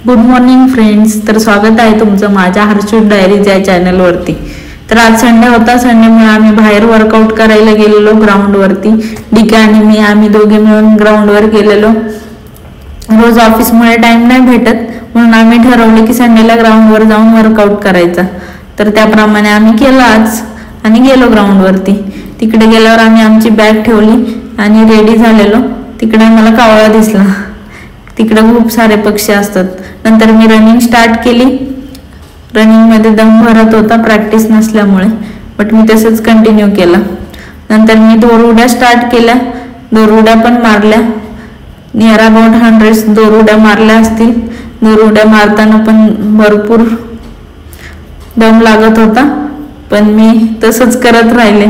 Good morning friends. तर स्वागत आहे तुमचं माझ्या हर्षूट डायरीज या चॅनलवरती. तर आज संडे होता. संडेमुळे आम्ही बाहेर वर्कआउट करायला गेलेलो ग्राउंडवरती. डीके आणि मी आम्ही दोघे मिळून ग्राउंडवर गेलेलो. रोज ऑफिसमुळे टाइम नाही भेटत म्हणून आम्ही ठरवलं की संडेला ग्राउंडवर जाऊन वर्कआउट करायचा. तर त्याप्रमाणे आम्ही केलं आज आणि गेलो ग्राउंडवरती. तिकडे गेल्यावर आम्ही आमची बॅग ठेवली आणि रेडी झालेलो. तिकडे मला कावळा दिसला. तिकडे खूप सारे पक्षी असतात. नंतर मी रनिंग स्टार्ट केली. रनिंगमध्ये दम भरत होता प्रॅक्टिस नसल्यामुळे, बट मी तसंच कंटिन्यू केला. नंतर मी दोरउड्या स्टार्ट केल्या. दोरउड्या पण मारल्या. नियर अबाउट 100 दोरउड्या मारल्या असतील. दोरउड्या मारताना पण भरपूर दम लागत होता, पण मी तसंच करत राहिले.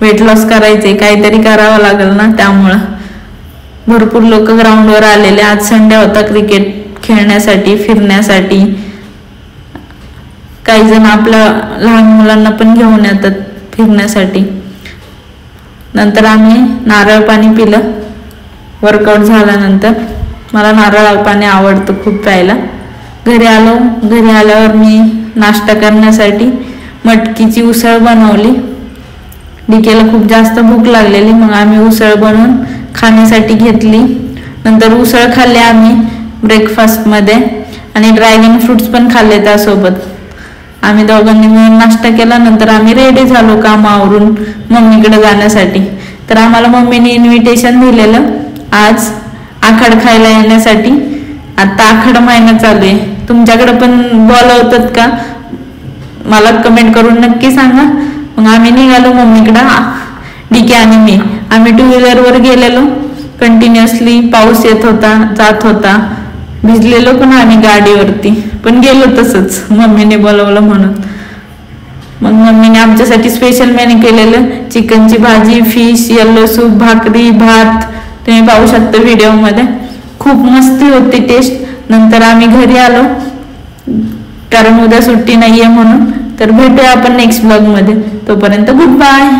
वेट लॉस करायचे, काहीतरी करावं लागेल ना, त्यामुळं भरपूर लोक ग्राउंडवर आलेले. आज संडे होता क्रिकेट खेळण्यासाठी, फिरण्यासाठी. काही जण आपल्या लहान मुलांना पण घेऊन येतात फिरण्यासाठी. नंतर आम्ही नारळ पाणी पिलं वर्कआउट झाल्यानंतर. मला नारळ पाणी आवडतं खूप प्यायला. घरी आलो. घरी आल्यावर मी नाश्ता करण्यासाठी मटकीची उसळ बनवली. डीकेला खूप जास्त भूक लागलेली, मग आम्ही उसळ बनवून खाण्यासाठी घेतली. नंतर उसळ खाल्ली आम्ही ब्रेकफास्टमध्ये आणि ड्रॅगन फ्रुट्स पण खाल्ले त्यासोबत. आम्ही दोघांनी मिळून नाश्ता केला. नंतर आम्ही रेडी झालो कामावरून मम्मीकडे जाण्यासाठी. तर आम्हाला मम्मीने इन्व्हिटेशन दिलेलं आज आखाड खायला येण्यासाठी. आता आखाड महिना चालू आहे. तुमच्याकडे पण बोलवतात का? मला कमेंट करून नक्की सांगा. मग आम्ही निघालो मम्मीकडं. डीके आणि मी आम्ही 2 व्हीलरवर गेलेलो. कंटिन्युअसली पाऊस येत होता, जात होता. भिजलेलो पण आम्ही गाडीवरती, पण गेलो तसंच मम्मीने बोलवलं म्हणून. मग मम्मीने आमच्यासाठी स्पेशल मेन्यू केलेलं. चिकनची भाजी, फिश, येल्लो सूप, भाकरी, भात. तुम्ही पाहू शकता व्हिडिओमध्ये. खूप मस्ती होती टेस्ट. नंतर आम्ही घरी आलो कारण उद्या सुट्टी नाहीये म्हणून. तर भेटूया आपण नेक्स्ट ब्लॉगमध्ये. तोपर्यंत गुड बाय.